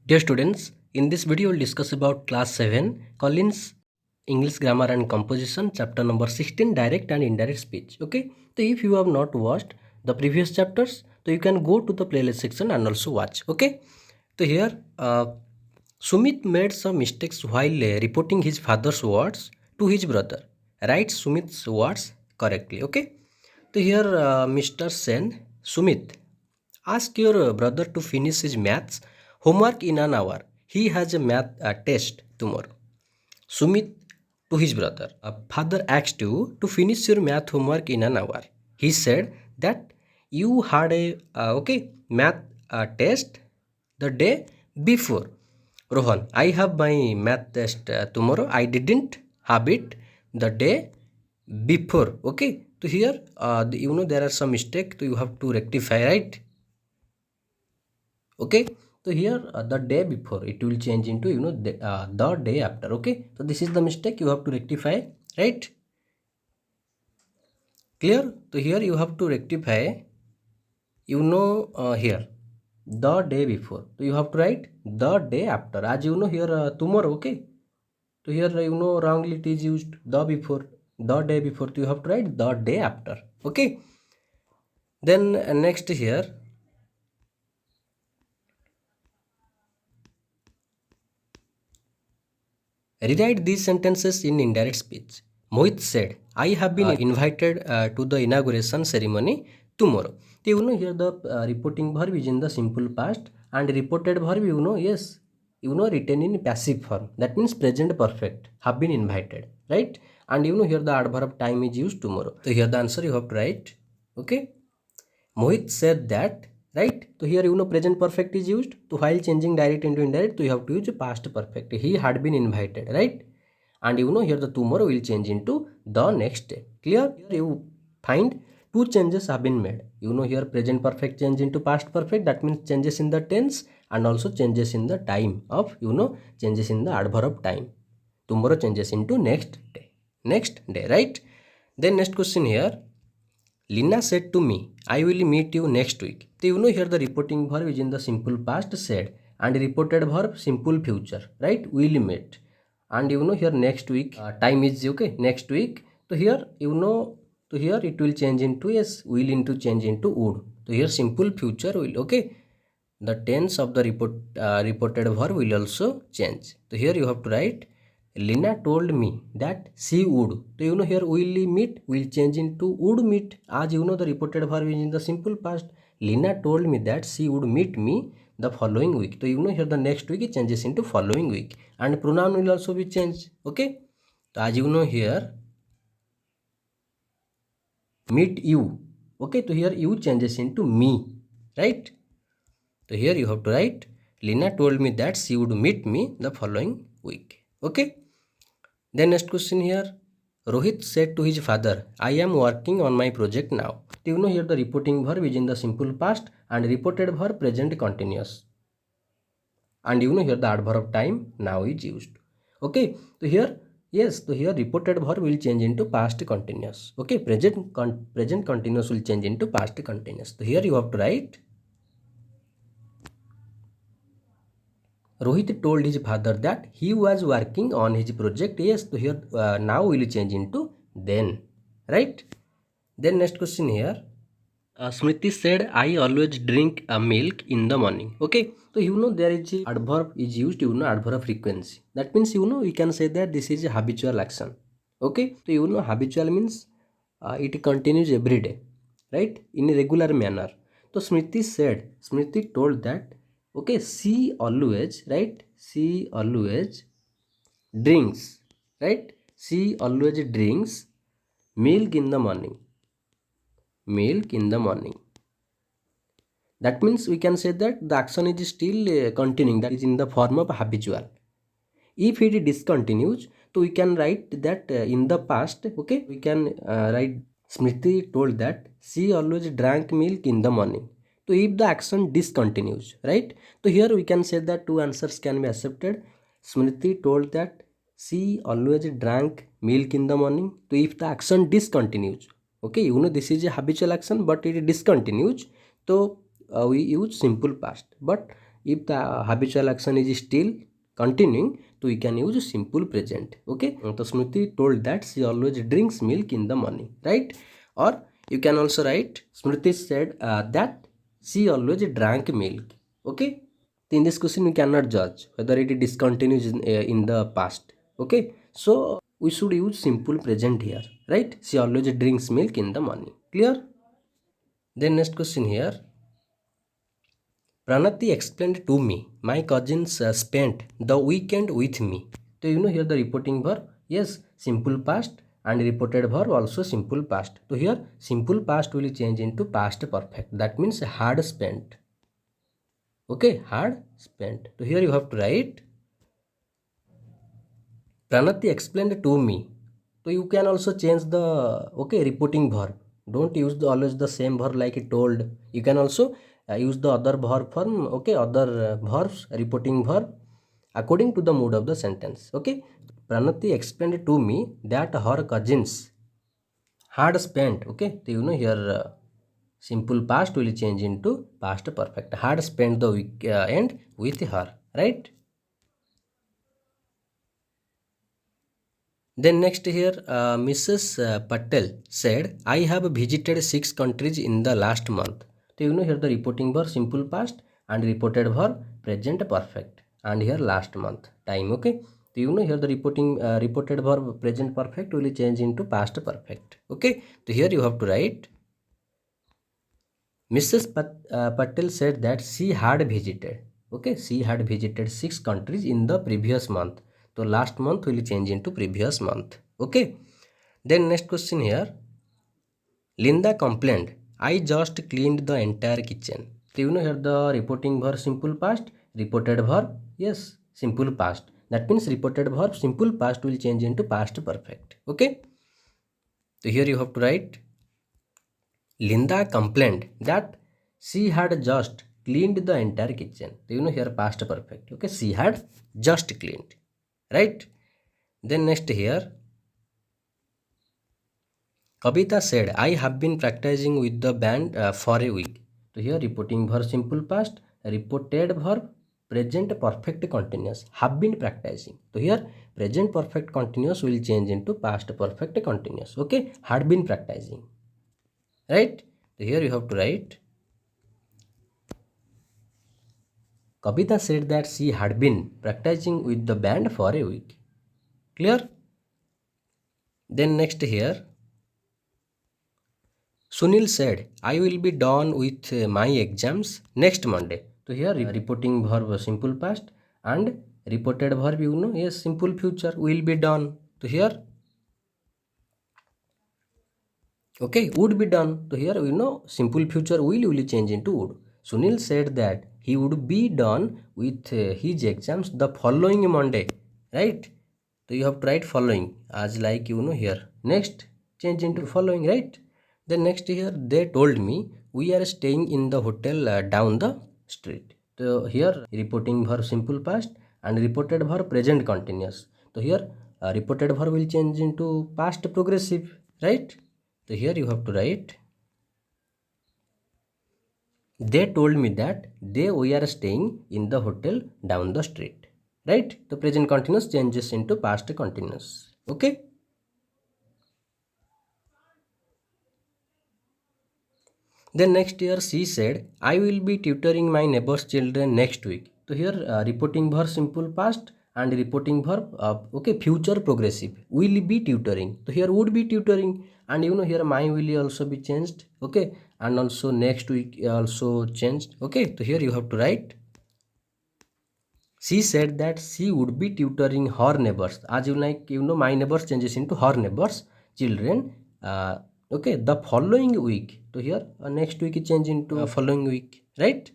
Dear students, in this video we'll discuss about class 7 Collins English Grammar and Composition chapter number 16 direct and indirect speech. Okay, so if you have not watched the previous chapters, so you can go to the playlist section and also watch. Okay, so here Sumit made some mistakes while reporting his father's words to his brother. Write Sumit's words correctly. Okay, so here Mr. Sen, Sumit, ask your brother to finish his maths homework in an hour. He has a math test tomorrow. Sumit to his brother, father asked you to finish your math homework in an hour. He said that you had a math test the day before. Rohan, I have my math test tomorrow. I didn't have it the day before. Okay, so here there are some mistake, so you have to rectify, right? Okay, so here the day before it will change into the day after. Okay, so this is the mistake you have to rectify, right? Clear? So here you have to rectify here the day before, so you have to write the day after, as here tomorrow. Okay, so here wrongly it is used the before, the day before, so you have to write the day after. Okay, then next here rewrite these sentences in indirect speech. Mohit said, I have been invited to the inauguration ceremony tomorrow. So, here the reporting verb is in the simple past and reported verb, yes, written in passive form. That means present perfect, have been invited, right? And here the adverb time is used tomorrow. So, here the answer you have to write, okay? Mohit said that, right? So here present perfect is used. So while changing direct into indirect, so you have to use past perfect. He had been invited, right? And here the tomorrow will change into the next day. Clear? Here you find two changes have been made. Here present perfect change into past perfect. That means changes in the tense and also changes in the time of changes in the adverb time. Tomorrow changes into next day. Next day, right? Then next question here. Lina said to me, I will meet you next week. So here the reporting verb is in the simple past said and reported verb simple future, right? Will meet. And here next week time is okay, next week. So here so here it will change into yes, will into change into would. So here simple future will, okay. The tense of the reported verb will also change. So here you have to write Lina told me that she would. So here will meet will change into would meet, as the reported verb is in the simple past. Lina told me that she would meet me the following week. So here the next week it changes into following week and pronoun will also be changed. Okay. So as here meet you. Okay. So here you changes into me, right? So here you have to write Lina told me that she would meet me the following week. Okay. Then next question here. Rohit said to his father, I am working on my project now. So here the reporting verb is in the simple past and reported verb present continuous. And here the adverb time now is used. Okay. So here, yes, so here reported verb will change into past continuous. Okay. Present continuous will change into past continuous. So here you have to write Rohit told his father that he was working on his project. Yes, so here now will change into then, right? Then next question here. Smriti said, I always drink milk in the morning. Okay, so there is a adverb is used, adverb frequency. That means we can say that this is a habitual action. Okay, so habitual means it continues every day, right? In a regular manner. So Smriti told that, okay, she always, right? She always drinks, right? She always drinks milk in the morning. Milk in the morning. That means we can say that the action is still continuing, that is in the form of habitual. If it discontinues, so we can write that in the past, okay, we can write Smriti told that she always drank milk in the morning. So if the action discontinues, right? So here we can say that two answers can be accepted. Smriti told that she always drank milk in the morning. So if the action discontinues, okay, this is a habitual action, but it discontinues. So we use simple past. But if the habitual action is still continuing, so we can use simple present. Okay, so Smriti told that she always drinks milk in the morning, right? Or you can also write Smriti said that she always drank milk. Okay, in this question we cannot judge whether it discontinues in the past. Okay, so we should use simple present here, right? She always drinks milk in the morning. Clear? Then next question here. Pranati explained to me my cousins spent the weekend with me. So you know here the reporting verb, yes, simple past, and reported verb also simple past. So here simple past will change into past perfect. That means had spent. Okay, had spent. So here you have to write Pranati explained to me. So you can also change the reporting verb. Don't use always the same verb like it told. You can also use the other verb form. Okay, other verbs, reporting verb according to the mood of the sentence. Okay, Pranati explained to me that her cousins had spent. Okay, so you know here simple past will change into past perfect. Had spent the weekend with her, right? Then next here, Mrs. Patel said, I have visited 6 countries in the last month. So you know here the reporting verb simple past and reported verb present perfect, and here last month time. Okay. So you know here the reported verb present perfect will change into past perfect. Okay. So here you have to write Mrs. Patel said that she had visited. Okay, she had visited 6 countries in the previous month. So last month will change into previous month. Okay. Then next question here. Linda complained, I just cleaned the entire kitchen. So you know here the reporting verb simple past, reported verb, yes, simple past. That means reported verb simple past will change into past perfect. Okay. So here you have to write Linda complained that she had just cleaned the entire kitchen. So you know here past perfect. Okay, she had just cleaned, right? Then next here, Kavita said, I have been practicing with the band for a week. So here reporting verb simple past, reported verb present perfect continuous, have been practicing. So here present perfect continuous will change into past perfect continuous. Okay, had been practicing, right? So here you have to write Kavita said that she had been practicing with the band for a week. Clear? Then next here, Sunil said, I will be done with my exams next Monday. So here reporting verb simple past and reported verb you know, yes, simple future will be done. So here, okay, would be done. So here you know simple future will change into would. Sunil said that he would be done with his exams the following Monday, right? So you have to write following as like you know here. Next, change into following, right? Then next here, they told me we are staying in the hotel down the street. So here reporting verb simple past and reported verb present continuous. So here reported verb will change into past progressive, right? So here you have to write they told me that they we are staying in the hotel down the street, right? The present continuous changes into past continuous. Okay. Then next year she said, I will be tutoring my neighbor's children next week. So here reporting verb simple past and reporting verb future progressive will be tutoring. So here would be tutoring and you know here my will also be changed. Okay, and also next week also changed. Okay, so here you have to write she said that she would be tutoring her neighbors. As you like, you know, my neighbors changes into her neighbors, children. Okay, the following week. So here, next week it change into following week, right?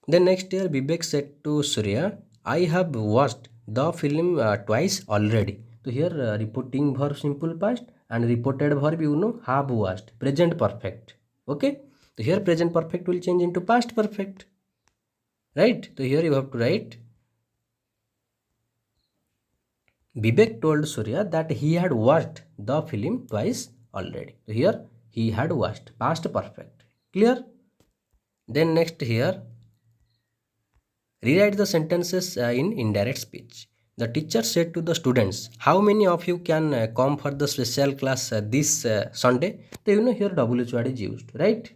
Then next year, Vivek said to Surya, I have watched the film twice already. So here, reporting verb simple past and reported verb, you know, have watched, present perfect. Okay, so here present perfect will change into past perfect, right? So here you have to write Vivek told Surya that he had watched the film twice already. So here he had watched past perfect. Clear? Then next here, rewrite the sentences in indirect speech. The teacher said to the students, how many of you can come for the special class this Sunday? So here WH word is used, right?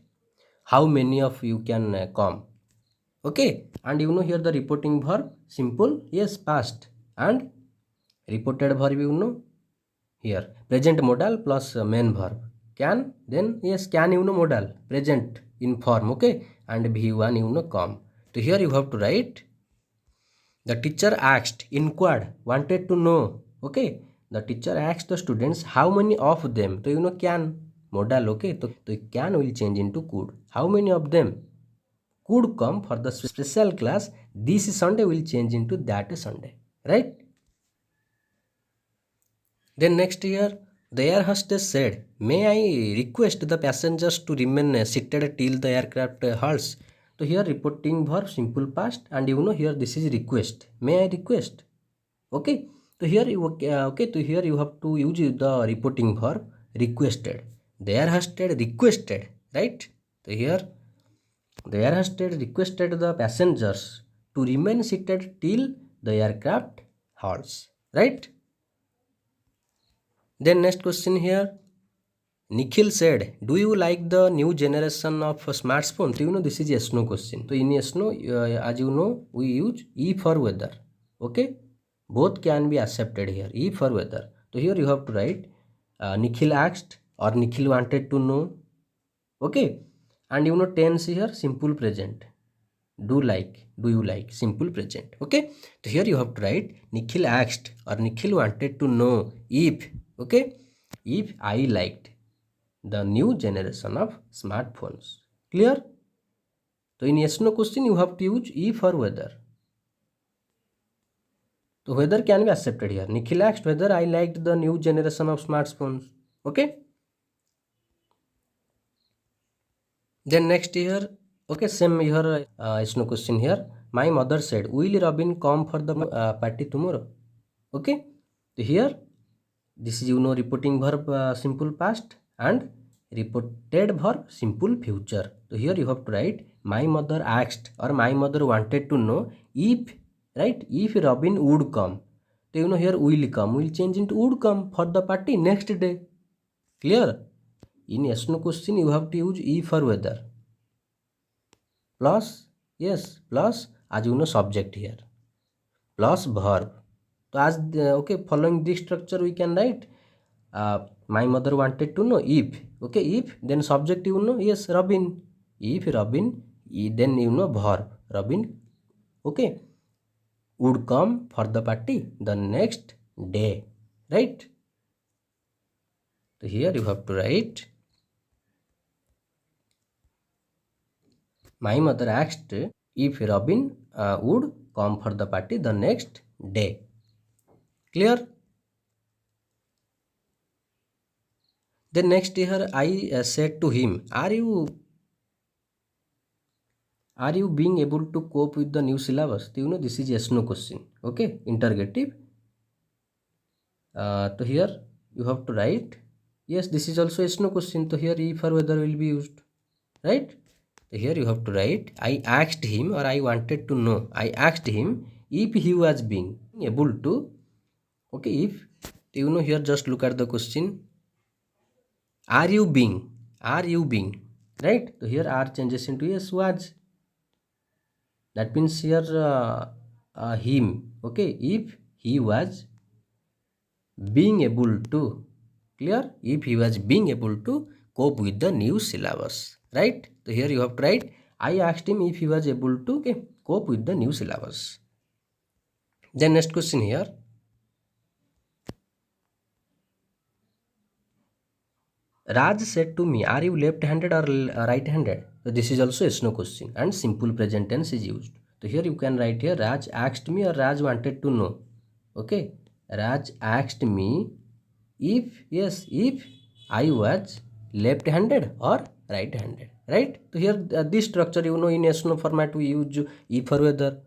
How many of you can come? Okay, and here the reporting verb, simple, yes, past, and reported verb here present modal plus main verb. Can, then yes, can modal, present in form, okay, and V1 come. So here you have to write, the teacher asked, inquired, wanted to know, okay. The teacher asked the students how many of them. So can modal, okay. So can will change into could. How many of them could come for the special class this Sunday will change into that Sunday, right? Then next year, the air hostess said, may I request the passengers to remain seated till the aircraft halts? So here reporting verb simple past, and here this is request. May I request? Okay. So here you okay. So here you have to use the reporting verb requested. The air hostess requested, right? So here the air hostess requested the passengers to remain seated till the aircraft halts, right? Then next question here. Nikhil said, do you like the new generation of smartphone? So this is yes no question. So in yes no, as you know, we use if for whether. Okay, both can be accepted here. If for whether. So here you have to write Nikhil asked or Nikhil wanted to know. Okay, and tense here simple present. Do you like, simple present. Okay, so here you have to write Nikhil asked or Nikhil wanted to know if, okay, if I liked the new generation of smartphones. Clear? So in yes no question you have to use if or whether. So whether can be accepted here. Nikhil asked whether I liked the new generation of smartphones. Okay. Then next here, okay, same here, yes no question here. My mother said, will Robin come for the party tomorrow? Okay. So here, this is reporting verb simple past and reported verb simple future. So here you have to write my mother asked or my mother wanted to know if, right, if Robin would come. So here will come will change into would come for the party next day. Clear? In yes no question you have to use if or whether plus, yes, plus as subject here plus verb. So as okay, following this structure we can write my mother wanted to know if, okay, if then subject yes, Robin. If Robin, then verb Robin, okay, would come for the party the next day, right? So here you have to write my mother asked if Robin would come for the party the next day. Clear? Then next here I said to him, are you being able to cope with the new syllabus? So, this is yes no question. Okay, interrogative. So here you have to write, yes, this is also yes no question. So here if or whether will be used, right? So here you have to write I asked him or I wanted to know. I asked him if he was being able to. Okay, if here just look at the question. Are you being? Are you being? Right? So here are changes into yes was. That means here him. Okay, if he was being able to, clear, if he was being able to cope with the new syllabus, right? So here you have to write I asked him if he was able to, okay, cope with the new syllabus. Then next question here, Raj said to me, are you left-handed or right-handed? So this is also yes no question and simple present tense is used. So here you can write here Raj asked me or Raj wanted to know. Okay, Raj asked me if, yes, if I was left-handed or right-handed, right? So here this structure in yes no format we use if or whether.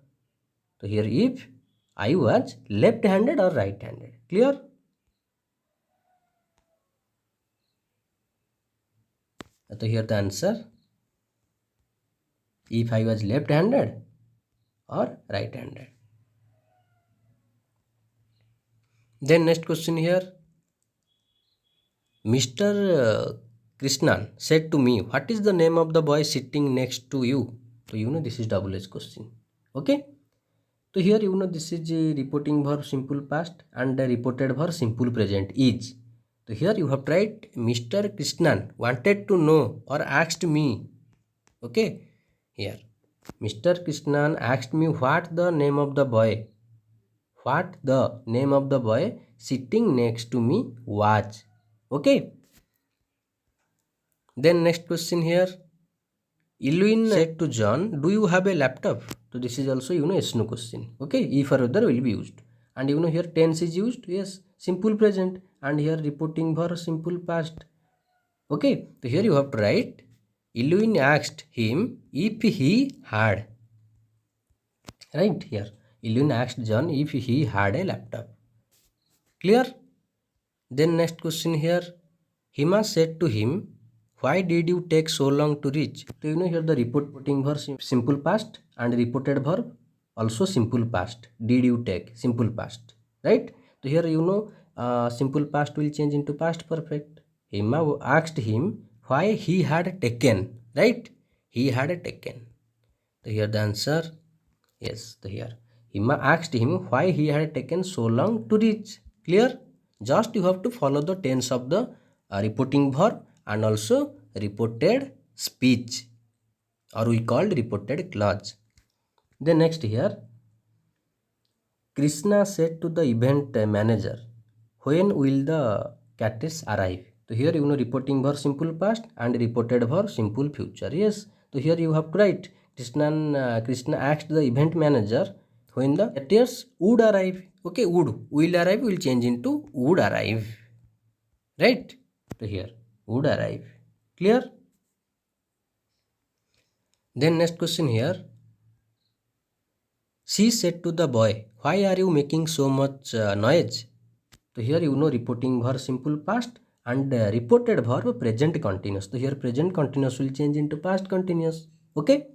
So here if I was left-handed or right-handed. Clear? So here the answer. if I was left handed or right handed. Then next question here, Mr. Krishnan said to me, what is the name of the boy sitting next to you? So this is double H question. Okay. So here this is a reporting verb simple past and a reported verb simple present is. So here you have tried Mr. Krishnan wanted to know or asked me. Okay. Here Mr. Krishnan asked me what the name of the boy. What the name of the boy sitting next to me was. Okay. Then next question here. Eluin said to John, do you have a laptop? So this is also yes no question. Okay, if or other will be used. And here tense is used. Yes, simple present. And here reporting verb simple past. Okay, so here you have to write Eluin asked him if he had. Right here. Eluin asked John if he had a laptop. Clear? Then next question here. Hima said to him, why did you take so long to reach? So here the reporting verb simple past and reported verb also simple past. Did you take simple past, right? So here simple past will change into past perfect. Hima asked him why he had taken, right? He had taken. So here the answer, yes. So here Hima asked him why he had taken so long to reach. Clear? Just you have to follow the tense of the reporting verb and also reported speech, or we called reported clause. Then next here, Krishna said to the event manager, when will the cadets arrive? So here reporting verb simple past and reported verb simple future. Yes. So here you have to write Krishna asked the event manager when the cadets would arrive. Okay, will arrive will change into would arrive. Right? So here would arrive. Clear? Then next question here. She said to the boy, why are you making so much noise? So here reporting verb simple past and reported verb present continuous. So here present continuous will change into past continuous. Okay.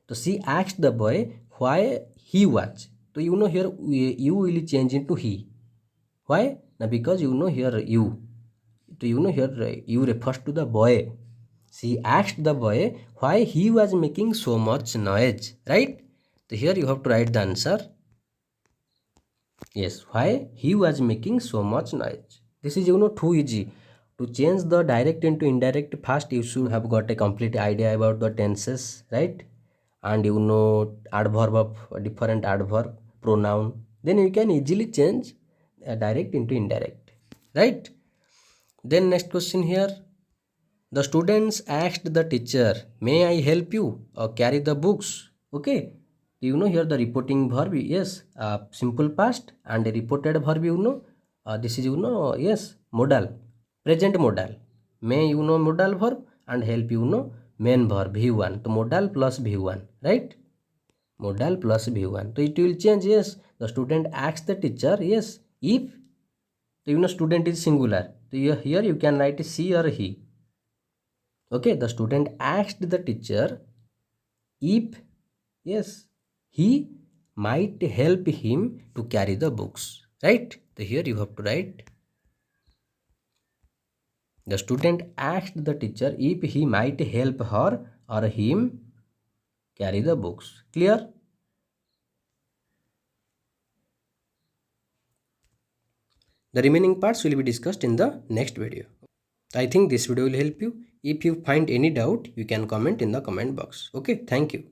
So she asked the boy why he was. So here you will change into he. Why? Now because here you. So here you refers to the boy. She asked the boy why he was making so much noise, right? So here you have to write the answer. Yes, why he was making so much noise. This is too easy. To change the direct into indirect fast, you should have got a complete idea about the tenses, right? And adverb of different adverb, pronoun. Then you can easily change direct into indirect, right? Then next question here. The students asked the teacher, may I help you carry the books? Okay. Here the reporting verb, yes, simple past, and the reported verb, this is, yes, modal, present modal. May, modal verb, and help, main verb, V1. So modal plus V1, right? Modal plus V1. So it will change, yes. The student asks the teacher, yes, if, so student is singular. So here you can write she or he. Okay, the student asked the teacher if, yes, he might help him to carry the books, right? So here you have to write, the student asked the teacher if he might help her or him carry the books. Clear? The remaining parts will be discussed in the next video. I think this video will help you. If you find any doubt, you can comment in the comment box. Okay, thank you.